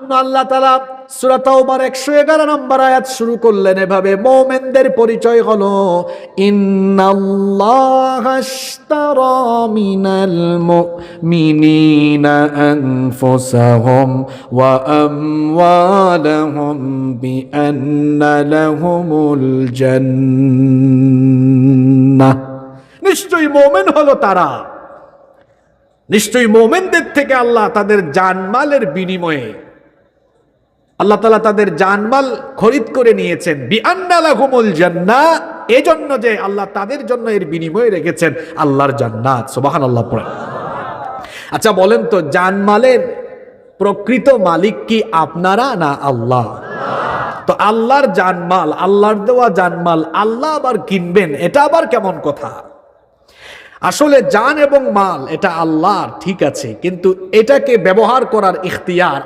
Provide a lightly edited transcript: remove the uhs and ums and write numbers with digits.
আল্লাহ তাআলা সূরা তাওবার 111 নম্বর আয়াত শুরু করলেন এভাবে, মুমিনদের পরিচয় হলো ইন্নাল্লাহা আশতারা মিনাল মুমিনিনা আনফুসাহুম ওয়া আমওয়ালাহুম বিআন্না লাহুমুল জান্নাহ। নিশ্চয়ই মুমিন হলো তারা, নিশ্চয়ই মুমিনদের থেকে আল্লাহ তাদের জানমালের বিনিময়ে আল্লাহ তাআলা তাদের জানমাল খরিদ করে নিয়েছেন, বিআন্না লাহুমুল জান্নাহ, এজন্য যে আল্লাহ তাদের জন্য এর বিনিময়ে রেখেছেন আল্লাহর জান্নাত। সুবহানাল্লাহ পড়েন। আচ্ছা বলেন তো, জানমালের প্রকৃত মালিক কি আপনারা না আল্লাহ? তো আল্লাহর জানমাল, আল্লাহর দেওয়া জানমাল আল্লাহ আবার কিনবেন, এটা আবার কেমন কথা? আসলে জান এবং মাল এটা আল্লাহর, ঠিক আছে, কিন্তু এটাকে ব্যবহার করার ইখতিয়ার